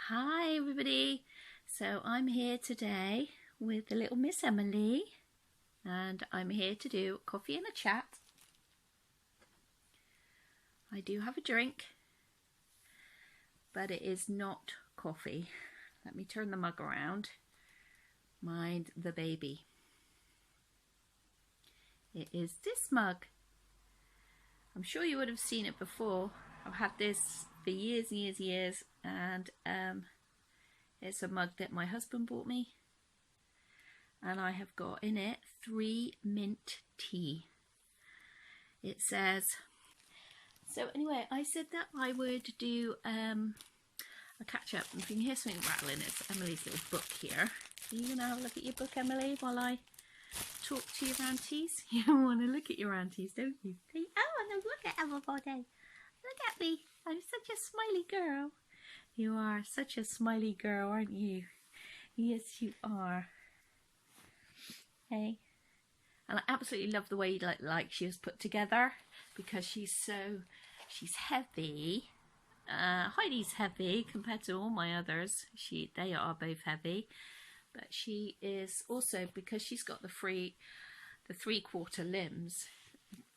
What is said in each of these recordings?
Hi everybody, so I'm here today with the little Miss Emily and I'm here to do coffee and a chat. I do have a drink, but it is not coffee. Let me turn the mug around. Mind the baby. It is this mug. I'm sure you would have seen it before. I've had this for years and years and years, and it's a mug that my husband bought me, and I have got in it 3 mint tea. It says, so anyway, I said that I would do a catch up. If you can hear something rattling, it's Emily's little book here. Are you going to have a look at your book, Emily, while I talk to your aunties? You want to look at your aunties, don't you? Oh, I want to look at everybody. Look at me. I'm such a smiley girl. You are such a smiley girl, aren't you? Yes, you are. Hey. And I absolutely love the way like she was put together, because she's heavy. Heidi's heavy compared to all my others. They are both heavy. But she is also, because she's got the 3/4 limbs,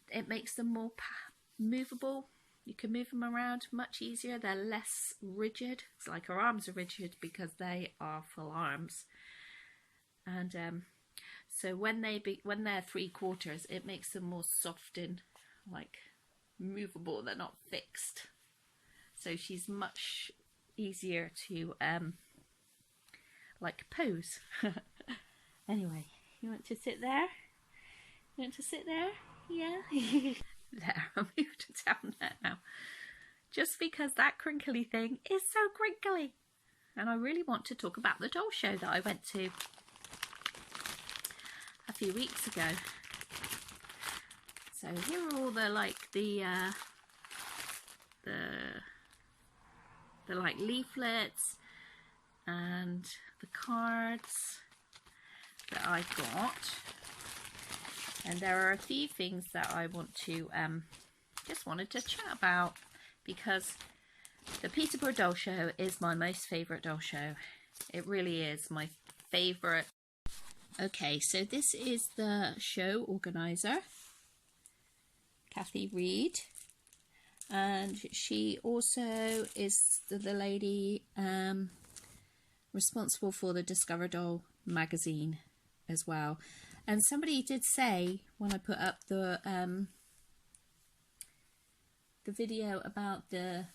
it makes them more movable. You can move them around much easier. They're less rigid. It's like her arms are rigid because they are full arms. And so when they're 3/4, it makes them more soft and like movable. They're not fixed. So she's much easier to like pose. Anyway, you want to sit there? You want to sit there? Yeah. There, I'll move it down there now. Just because that crinkly thing is so crinkly. And I really want to talk about the doll show that I went to a few weeks ago. So here are all the like leaflets and the cards that I got. And there are a few things that I want to just wanted to chat about, because the Peterborough Doll Show is my most favourite doll show. It really is my favourite. Okay, so this is the show organiser, Kathy Reed, and she also is the lady responsible for the Discover Doll magazine as well. And somebody did say when I put up the video about the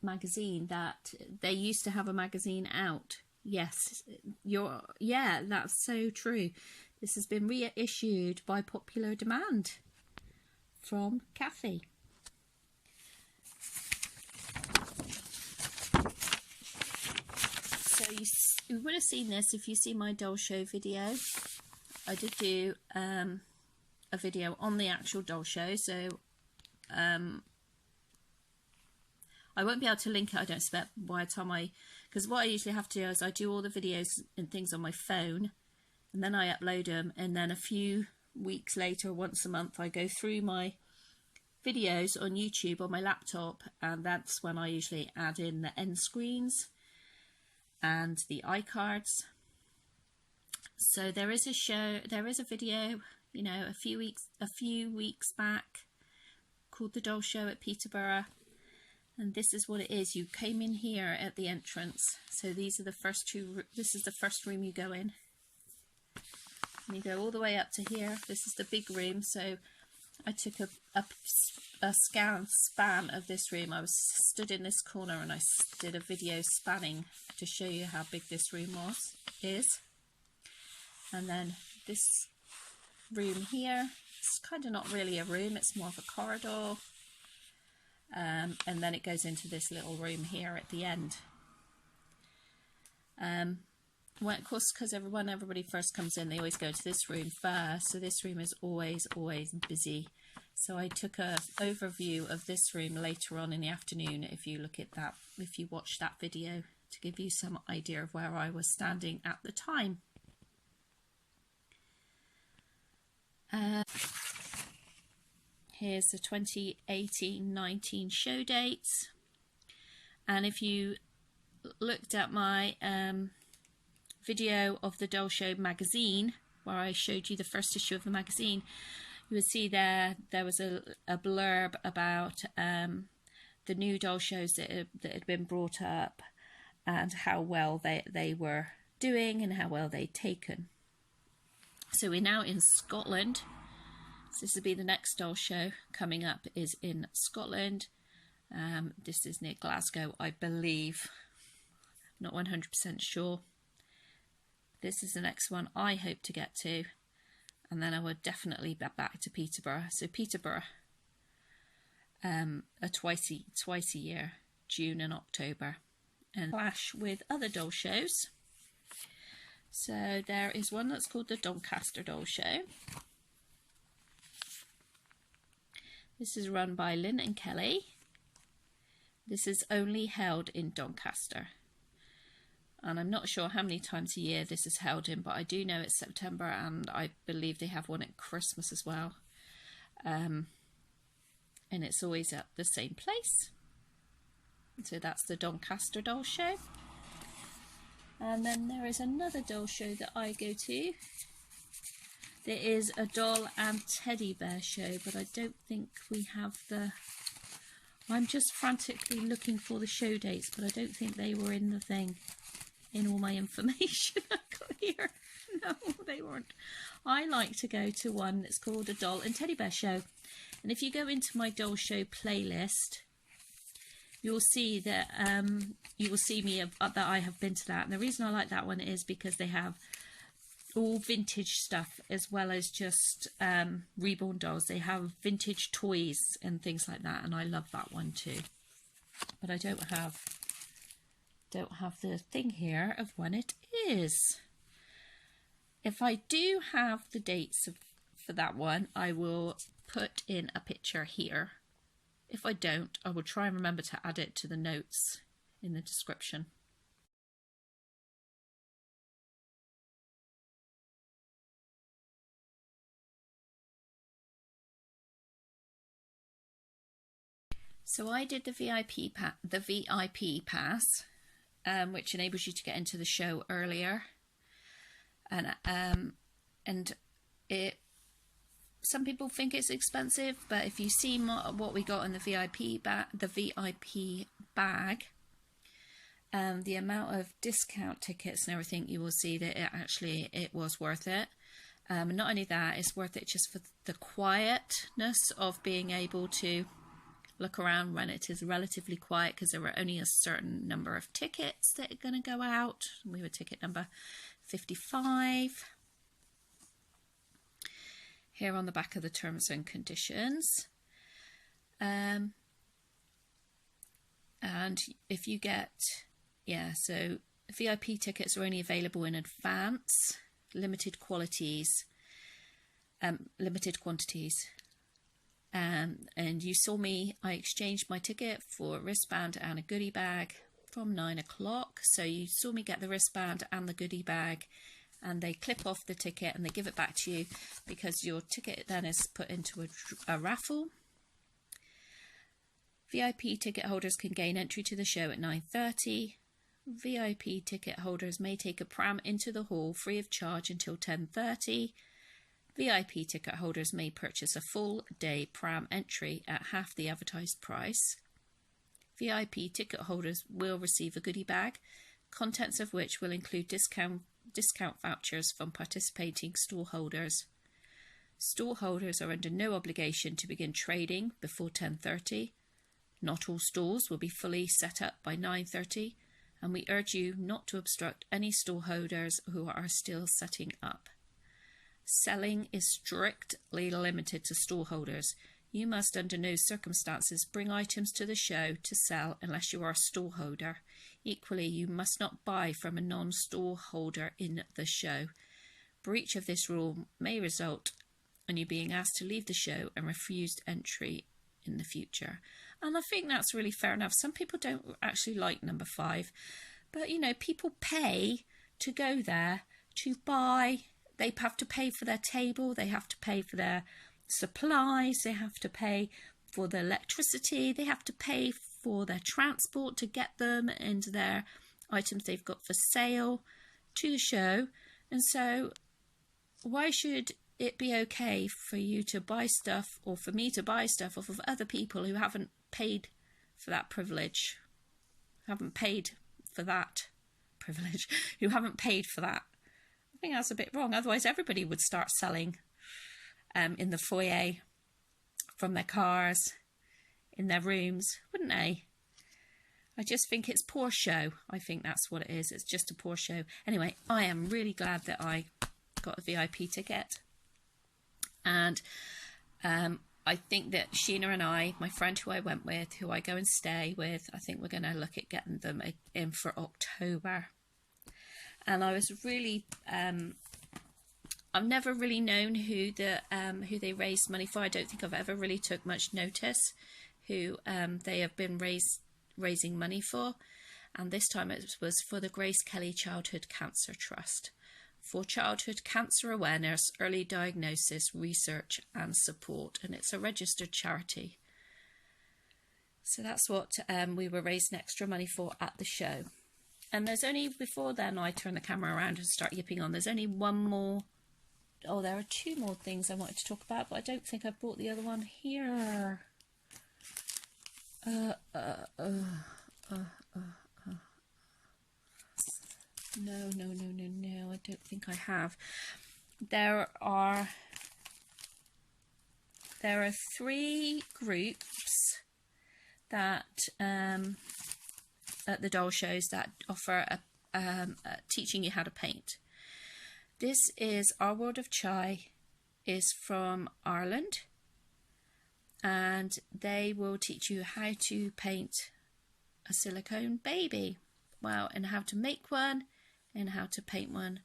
magazine that they used to have a magazine out. Yes, yeah, that's so true. This has been reissued by popular demand from Kathy. So you would have seen this if you see my doll show video. I did do a video on the actual doll show, so I won't be able to link it, I don't expect, by the time because what I usually have to do is I do all the videos and things on my phone, and then I upload them, and then a few weeks later, once a month, I go through my videos on YouTube on my laptop, and that's when I usually add in the end screens and the iCards. So there is a video, you know, a few weeks back called The Doll Show at Peterborough, and this is what it is. You came in here at the entrance. So these are the first two. This is the first room you go in, and you go all the way up to here. This is the big room. So I took a span of this room. I was stood in this corner and I did a video spanning to show you how big this room is. And then this room here, it's kind of not really a room, it's more of a corridor. And then it goes into this little room here at the end. Well, of course, because when everybody first comes in, they always go to this room first. So this room is always busy. So I took an overview of this room later on in the afternoon, if you look at that, if you watch that video, to give you some idea of where I was standing at the time. Here's the 2018-19 show dates, and if you looked at my video of the Doll Show magazine, where I showed you the first issue of the magazine, you would see there was a blurb about the new doll shows that had been brought up and how well they were doing and how well they'd taken. So we're now in Scotland. So this will be the next doll show coming up, is in Scotland. This is near Glasgow, I believe. Not 100% sure. This is the next one I hope to get to, and then I would definitely be back to Peterborough. So Peterborough, twice a year, June and October, and clash with other doll shows. So there is one that's called the Doncaster Doll Show. This is run by Lynn and Kelly. This is only held in Doncaster. And I'm not sure how many times a year this is held in, but I do know it's September, and I believe they have one at Christmas as well. And it's always at the same place. So that's the Doncaster Doll Show. And then there is another doll show that I go to. There is a doll and teddy bear show, but I don't think we have the... I'm just frantically looking for the show dates, but I don't think they were in the thing. In all my information I got here. No, they weren't. I like to go to one that's called a doll and teddy bear show. And if you go into my doll show playlist, you'll see that you will see me that I have been to that. And the reason I like that one is because they have all vintage stuff as well as just reborn dolls. They have vintage toys and things like that, and I love that one too. But I don't have the thing here of when it is. If I do have the dates for that one, I will put in a picture here. If I don't, I will try and remember to add it to the notes in the description. So I did the VIP pass, which enables you to get into the show earlier, and it. Some people think it's expensive, but if you see what we got in the VIP bag, the amount of discount tickets and everything, you will see that it was worth it. And not only that, it's worth it just for the quietness of being able to look around when it is relatively quiet, because there were only a certain number of tickets that are going to go out. We were ticket number 55. Here on the back of the terms and conditions. And if you get, so VIP tickets are only available in advance, limited quantities. And you saw me, I exchanged my ticket for a wristband and a goodie bag from 9 o'clock. So you saw me get the wristband and the goodie bag, and they clip off the ticket and they give it back to you, because your ticket then is put into a raffle. VIP ticket holders can gain entry to the show at 9:30. VIP ticket holders may take a pram into the hall free of charge until 10:30. VIP ticket holders may purchase a full day pram entry at half the advertised price. VIP ticket holders will receive a goodie bag, contents of which will include discount vouchers from participating stall holders. Stall holders are under no obligation to begin trading before 10:30. Not all stalls will be fully set up by 9:30, and we urge you not to obstruct any stall holders who are still setting up. Selling is strictly limited to stall holders. You must under no circumstances bring items to the show to sell unless you are a stall holder. Equally, you must not buy from a non-stall holder in the show. Breach of this rule may result in you being asked to leave the show and refused entry in the future. And I think that's really fair enough. Some people don't actually like number 5, but people pay to go there to buy. They have to pay for their table, they have to pay for their supplies, they have to pay for the electricity, they have to pay for their transport to get them into their items they've got for sale to the show. And so why should it be okay for you to buy stuff, or for me to buy stuff off of other people who haven't paid for that privilege, haven't paid for that privilege, who haven't paid for that? I think that's a bit wrong. Otherwise everybody would start selling in the foyer, from their cars, in their rooms, wouldn't they? I just think it's poor show. I think that's what it is. It's just a poor show. Anyway, I am really glad that I got a VIP ticket. And I think that Sheena and I, my friend who I went with, who I go and stay with, I think we're going to look at getting them in for October. And I was really, I've never really known who they raised money for. I don't think I've ever really took much notice who they have been raising money for. And this time it was for the Grace Kelly Childhood Cancer Trust, for childhood cancer awareness, early diagnosis, research and support. And it's a registered charity. So that's what we were raising extra money for at the show. And there's only, before then I turn the camera around and start yipping on, there's only one more. Oh, there are two more things I wanted to talk about, but I don't think I brought the other one here. No, I don't think I have. There are 3 groups that at the doll shows that offer teaching you how to paint. This is Our World of Chai, is from Ireland, and they will teach you how to paint a silicone baby. Well, and how to make one and how to paint one.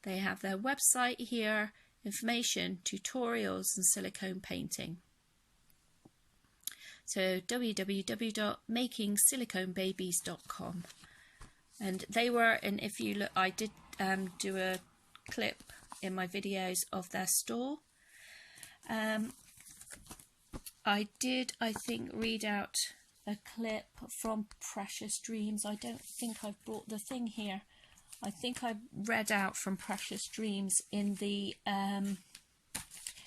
They have their website here, information, tutorials and silicone painting. So www.makingsiliconebabies.com. And they were, and if you look, I did do a clip in my videos of their store. I did, I think, read out a clip from Precious Dreams. I don't think I've brought the thing here. I think I read out from Precious Dreams in the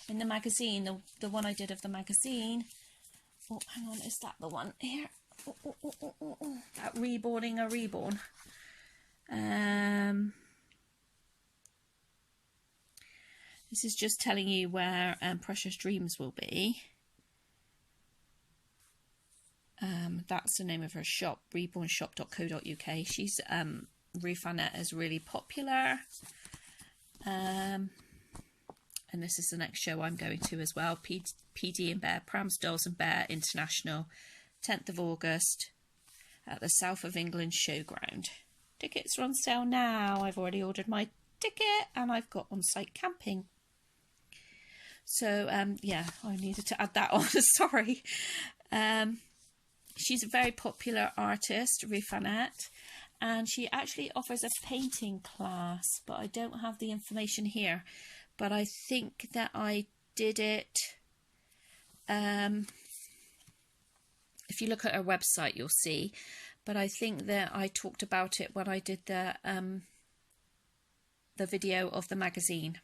magazine, the one I did of the magazine. Oh, hang on, is that the one here? That Reborning a Reborn. This is just telling you where Precious Dreams will be. That's the name of her shop, rebornshop.co.uk. She's Ruth Annette is really popular. And this is the next show I'm going to as well. PD and Bear, Prams, Dolls and Bear International, 10th of August at the South of England Showground. Tickets are on sale now. I've already ordered my ticket and I've got on-site camping. So, yeah, I needed to add that on. Sorry. She's a very popular artist, Ruth Annette, and she actually offers a painting class, but I don't have the information here. But I think that I did it. If you look at her website, you'll see. But I think that I talked about it when I did the video of the magazine.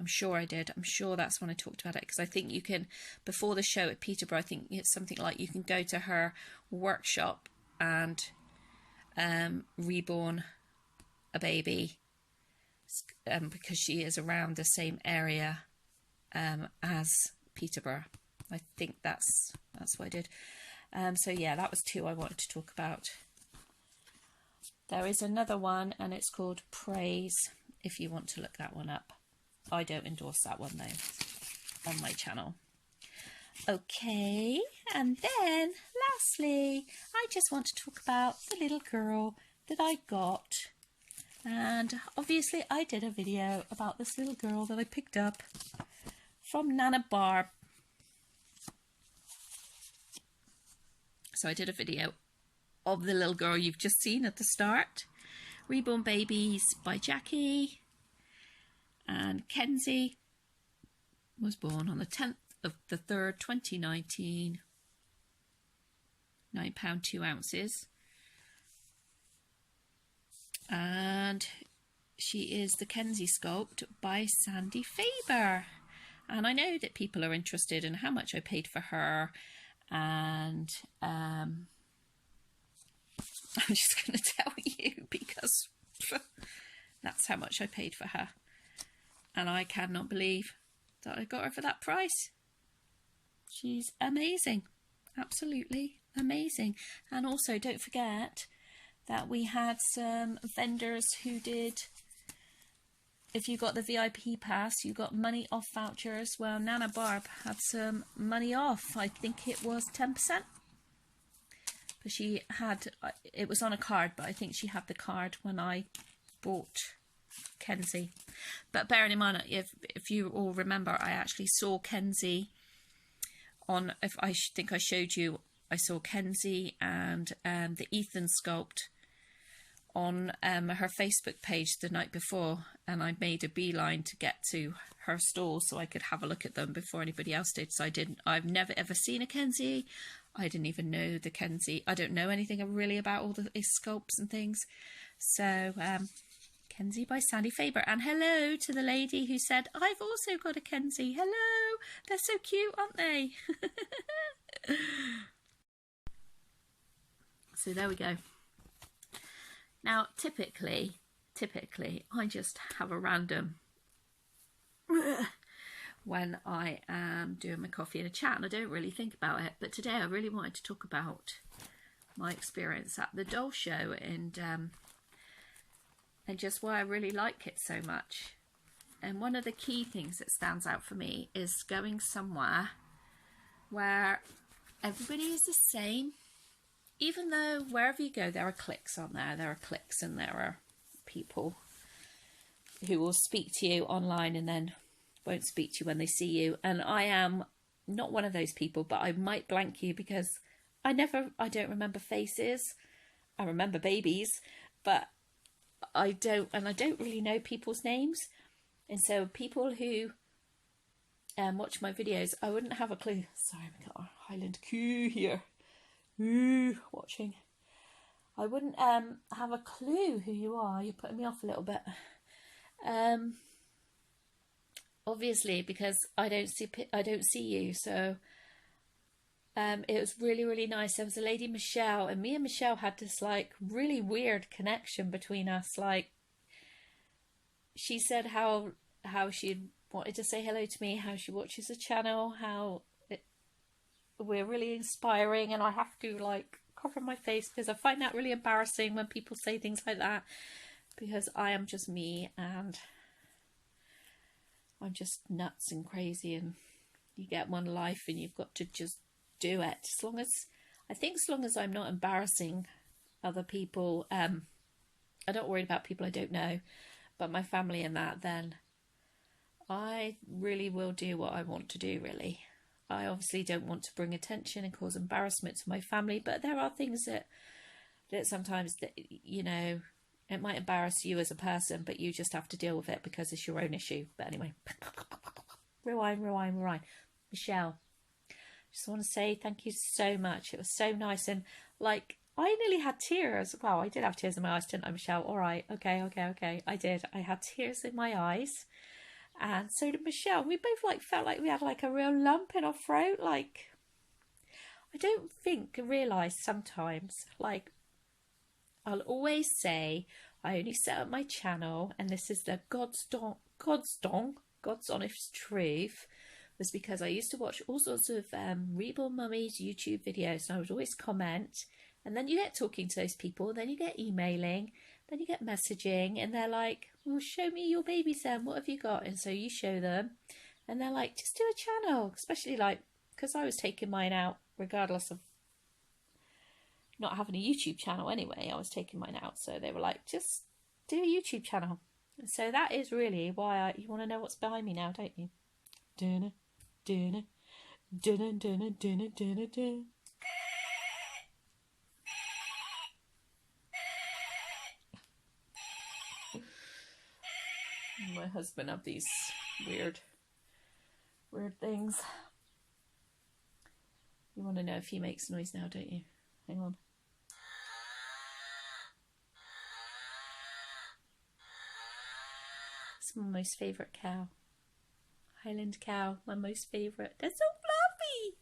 I'm sure I did. I'm sure that's when I talked about it, because I think you can, before the show at Peterborough, I think it's something like you can go to her workshop and reborn a baby, because she is around the same area as Peterborough. I think that's what I did. So yeah, that was 2 I wanted to talk about. There is another one, and it's called Praise, if you want to look that one up. I don't endorse that one though on my channel. Okay, and then lastly, I just want to talk about the little girl that I got. And obviously I did a video about this little girl that I picked up from Nana Barb. So I did a video of the little girl you've just seen at the start. Reborn Babies by Jackie. And Kenzie was born on the 10th of the 3rd, 2019. £9 2 ounces. she is the Kenzie sculpt by Sandy Faber. And I know that people are interested in how much I paid for her. And I'm just going to tell you because that's how much I paid for her. And I cannot believe that I got her for that price. She's amazing. Absolutely amazing. And also don't forget that we had some vendors who did, if you got the VIP pass, you got money off vouchers. Well, Nana Barb had some money off. I think it was 10%. But she had, it was on a card, but I think she had the card when I bought Kenzie. But bearing in mind, if you all remember, I actually saw Kenzie on, if I think I showed you, I saw Kenzie and the Ethan sculpt on her Facebook page the night before, and I made a beeline to get to her stall so I could have a look at them before anybody else did. So I've never ever seen a Kenzie. I didn't even know the Kenzie. I don't know anything really about all the sculpts and things. So Kenzie by Sandy Faber. And hello to the lady who said, I've also got a Kenzie. Hello. They're so cute, aren't they? So there we go. Now, typically, I just have a random when I am doing my coffee and a chat, and I don't really think about it. But today I really wanted to talk about my experience at the doll show and just why I really like it so much. And one of the key things that stands out for me is going somewhere where everybody is the same. Even though wherever you go, there are cliques on there. There are cliques and there are people who will speak to you online and then won't speak to you when they see you. And I am not one of those people, but I might blank you because I don't remember faces. I remember babies, but I don't really know people's names. And so people who watch my videos, I wouldn't have a clue. Sorry, we've got our Highland queue here. Ooh, watching. I wouldn't have a clue who you are. You're putting me off a little bit. Obviously, because I don't see you. So it was really, really nice. There was a lady, Michelle, and me and Michelle had this like really weird connection between us. Like, she said how she wanted to say hello to me, how she watches the channel, how we're really inspiring, and I have to like cover my face because I find that really embarrassing when people say things like that, because I am just me and I'm just nuts and crazy, and you get one life and you've got to just do it. As long as I'm not embarrassing other people, I'm not worried about people I don't know, but my family and that, then I really will do what I want to do, really. I obviously don't want to bring attention and cause embarrassment to my family, but there are things that sometimes, that, you know, it might embarrass you as a person, but you just have to deal with it because it's your own issue. But anyway, rewind. Michelle, just want to say thank you so much. It was so nice, and like I nearly had tears. Well, I did have tears in my eyes, didn't I, Michelle? All right, okay. I did. I had tears in my eyes. And so did Michelle. We both like felt like we had like a real lump in our throat. Like, I don't realise sometimes, like, I'll always say I only set up my channel, and this is the God's honest truth, was because I used to watch all sorts of REBORN mummies YouTube videos, and I would always comment, and then you get talking to those people, then you get emailing, then you get messaging, and they're like, well, show me your babies then, what have you got? And so you show them, and they're like, just do a channel, especially like, because I was taking mine out regardless of not having a YouTube channel anyway. I was taking mine out, so they were like, just do a YouTube channel. And so that is really why you want to know what's behind me now, don't you? Dunna, dunna, dunna, dunna, dunna, dunna, dunna. My husband have these weird things. You want to know if he makes noise now, don't you? Hang on. It's my most favourite cow. Highland cow, my most favourite. They're so fluffy.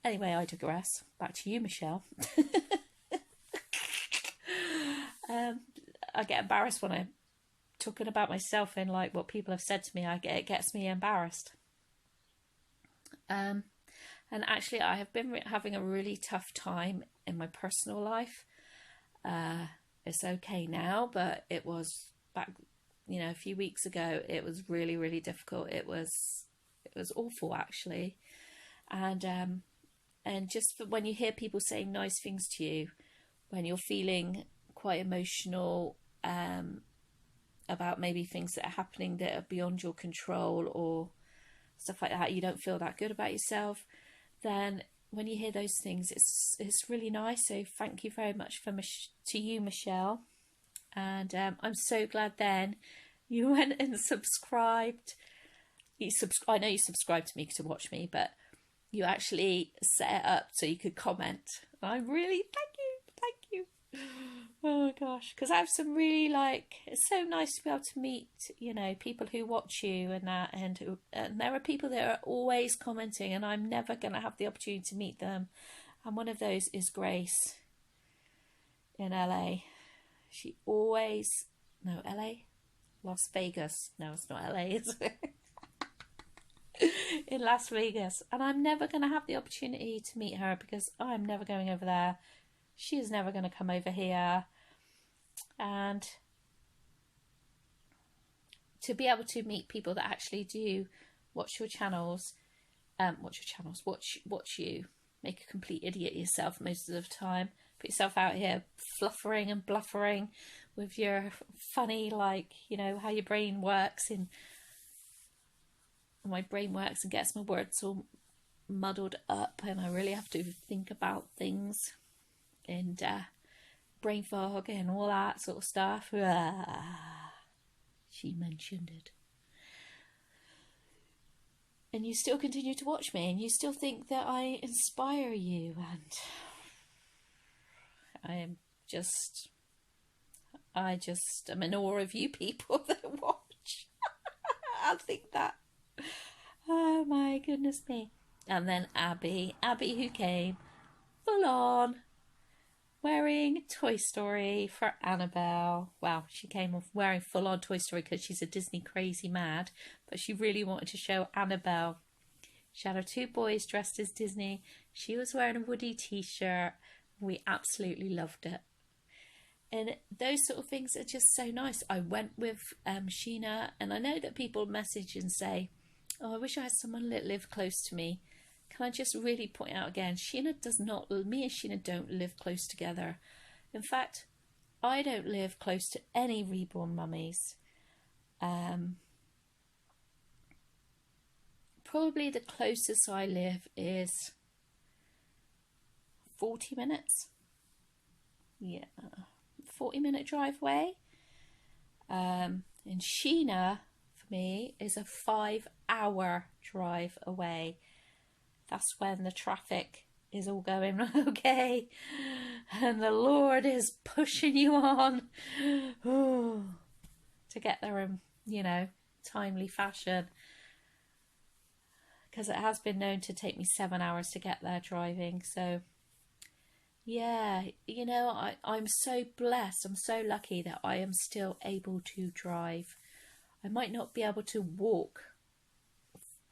Anyway, I digress. Back to you, Michelle. I get embarrassed when I'm talking about myself and like what people have said to me. It gets me embarrassed. And actually, I have been having a really tough time in my personal life. It's okay now, but it was back, a few weeks ago. It was really, really difficult. It was awful, actually. And just when you hear people saying nice things to you, when you're feeling quite emotional about maybe things that are happening that are beyond your control or stuff like that, you don't feel that good about yourself, then when you hear those things, it's really nice. So thank you very much to you, Michelle. And I'm so glad then you went and subscribed. I know you subscribed to me to watch me, but you actually set it up so you could comment. I really thank you. Oh my gosh, because I have some really it's so nice to be able to meet, people who watch you and that, and there are people that are always commenting, and I'm never going to have the opportunity to meet them. And one of those is Grace in LA. She always, no, LA? Las Vegas. No, it's not LA, is it? In Las Vegas. And I'm never going to have the opportunity to meet her because I'm never going over there. She is never going to come over here. And to be able to meet people that actually do watch your channels, watch you, make a complete idiot of yourself most of the time. Put yourself out here fluffering and bluffering with your funny, how your brain works. And my brain works and gets my words all muddled up, and I really have to think about things and brain fog and all that sort of stuff. She mentioned it. And you still continue to watch me, and you still think that I inspire you, and I am in awe of you people that watch. I think that. Oh my goodness me. And then Abby who came full on wearing Toy Story for Annabelle. Well, she came off wearing full on Toy Story because she's a Disney crazy mad, but she really wanted to show Annabelle. She had her two boys dressed as Disney. She was wearing a Woody t-shirt. We absolutely loved it. And those sort of things are just so nice. I went with Sheena, and I know that people message and say, oh, I wish I had someone that lived close to me. Can I just really point out again, me and Sheena don't live close together. In fact, I don't live close to any reborn mummies. Probably the closest I live is 40 minutes. Yeah, 40-minute drive away. And Sheena, for me, is a 5-hour drive away. That's when the traffic is all going okay, and the Lord is pushing you on to get there in, timely fashion. Because it has been known to take me 7 hours to get there driving. So, yeah, I'm so blessed. I'm so lucky that I am still able to drive. I might not be able to walk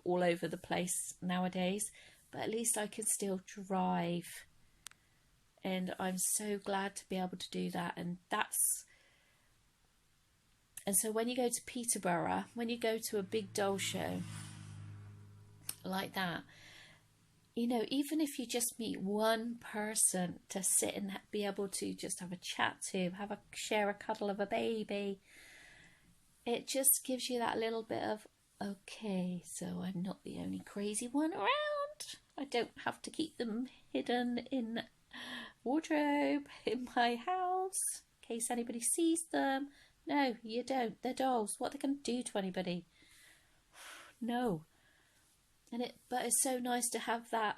all over the place nowadays, but at least I can still drive, and I'm so glad to be able to do that. And so when you go to Peterborough, when you go to a big doll show like that, even if you just meet one person to sit and be able to just have a chat to, share a cuddle of a baby, it just gives you that little bit of, okay, so I'm not the only crazy one around. I don't have to keep them hidden in wardrobe in my house in case anybody sees them. No, you don't. They're dolls. What are they going to do to anybody? No. But it's so nice to have that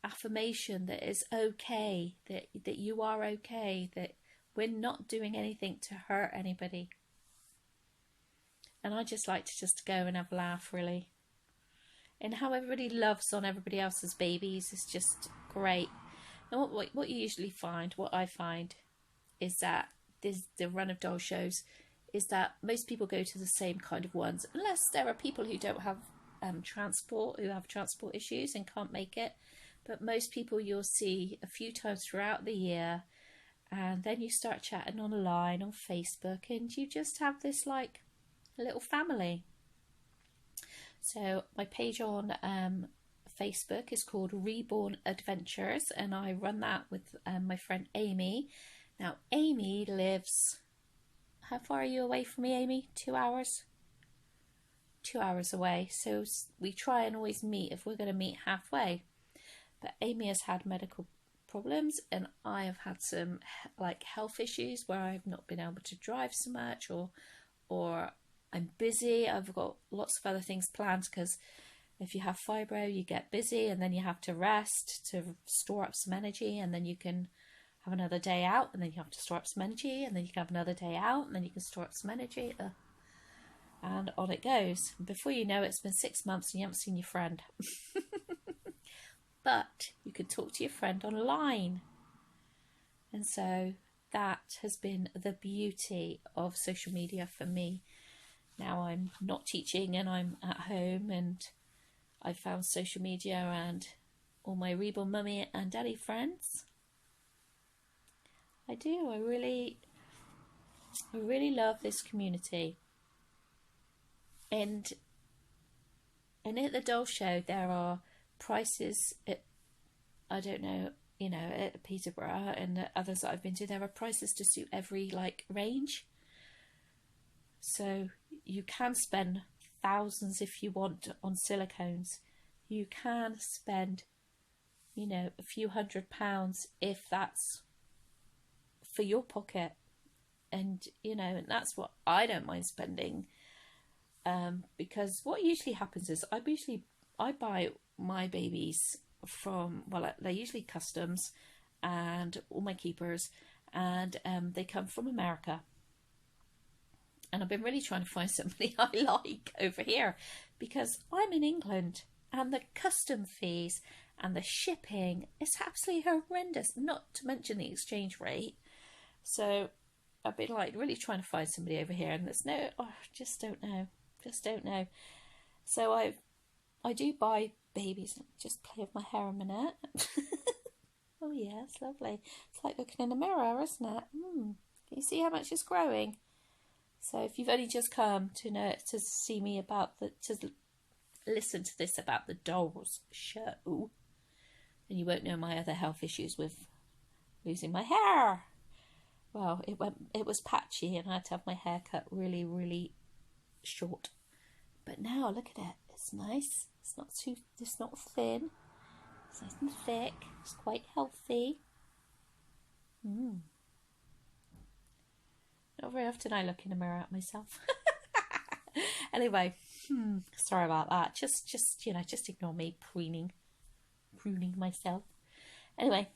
affirmation that it's okay, that you are okay, that we're not doing anything to hurt anybody. And I just like to just go and have a laugh, really. And how everybody loves on everybody else's babies is just great. And what you usually find, what I find, is that the run of doll shows is that most people go to the same kind of ones, unless there are people who don't have transport, who have transport issues and can't make it. But most people you'll see a few times throughout the year, and then you start chatting online on Facebook, and you just have this like little family. So my page on Facebook is called REBORN Adventures, and I run that with my friend Amy. Now Amy lives, how far are you away from me, Amy? 2 hours? 2 hours away. So we try and always meet, if we're going to meet, halfway. But Amy has had medical problems, and I have had some like health issues where I've not been able to drive so much, or I'm busy. I've got lots of other things planned, because if you have fibro, you get busy and then you have to rest to store up some energy, and then you can have another day out, and then you have to store up some energy, and then you can have another day out, and then you can store up some energy, and on it goes. Before you know it, it's been 6 months and you haven't seen your friend. But you can talk to your friend online. And so that has been the beauty of social media for me. Now I'm not teaching and I'm at home, and I found social media and all my Reborn mummy and daddy friends. I do. I really love this community. And at the doll show there are prices at, I don't know, you know, at Peterborough and others that I've been to, there are prices to suit every like range. So you can spend thousands if you want on silicones. You can spend, you know, a few £100 if that's for your pocket. And, you know, and that's what I don't mind spending. Because what usually happens is I buy my babies from, well, they're usually customs, and all my keepers, and they come from America. And I've been really trying to find somebody I like over here, because I'm in England and the custom fees and the shipping is absolutely horrendous, not to mention the exchange rate. So I've been like really trying to find somebody over here, and there's no, just don't know. So I do buy babies. Just play with my hair a minute. Oh yeah, it's lovely. It's like looking in a mirror, isn't it? Can you see how much it's growing? So if you've only just come to see me to listen to this about the dolls show, then you won't know my other health issues with losing my hair. Well, it was patchy, and I had to have my hair cut really, really short. But now look at it. It's nice. It's not thin. It's nice and thick. It's quite healthy. Not very often I look in a mirror at myself. Anyway, sorry about that. Just ignore me pruning myself. Anyway,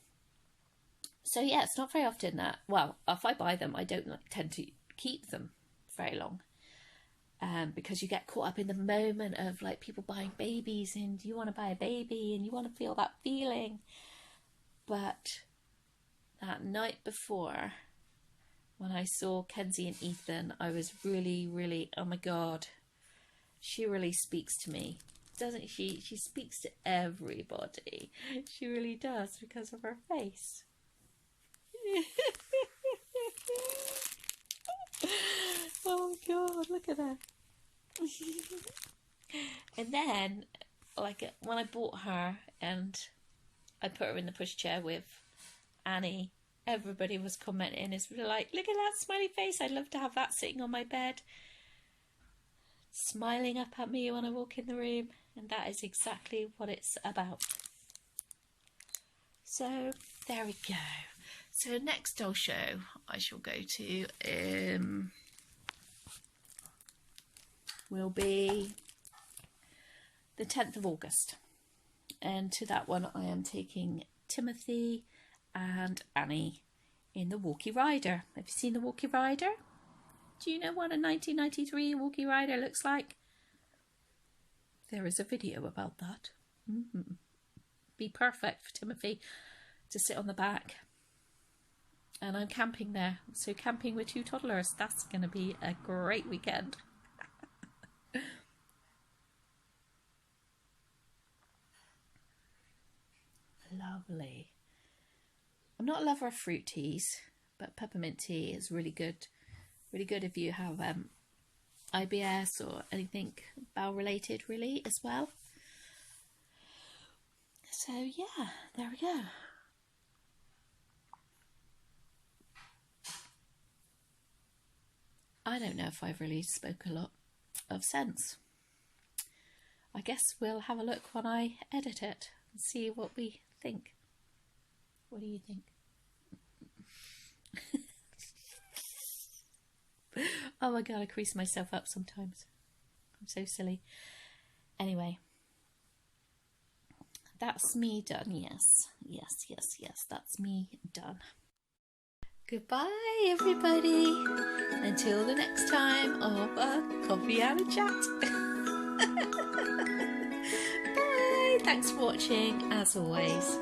so yeah, it's not very often that, well, if I buy them, I don't tend to keep them very long. Because you get caught up in the moment of like people buying babies, and you want to buy a baby and you want to feel that feeling. But that night before, when I saw Kenzie and Ethan, I was really, really, oh my God, she really speaks to me, doesn't she? She speaks to everybody. She really does, because of her face. Oh God, look at her. And then, like, when I bought her and I put her in the pushchair with Annie, everybody was commenting, is really like, look at that smiley face, I'd love to have that sitting on my bed, smiling up at me when I walk in the room. And that is exactly what it's about. So there we go. So next doll show I shall go to will be the 10th of August. And to that one I am taking Timothy and Annie in the Walkie Rider. Have you seen the Walkie Rider? Do you know what a 1993 walkie rider looks like? There is a video about that. Be perfect for Timothy to sit on the back. And I'm camping there, so camping with 2 toddlers, that's going to be a great weekend. Lovely. I'm not a lover of fruit teas, but peppermint tea is really good. Really good if you have IBS or anything bowel related, really, as well. So yeah, there we go. I don't know if I've really spoke a lot of sense. I guess we'll have a look when I edit it and see what we think. What do you think? Oh my god, I crease myself up sometimes. I'm so silly. Anyway, that's me done. Yes, that's me done. Goodbye, everybody. Until the next time of a coffee and a chat. Bye. Thanks for watching, as always.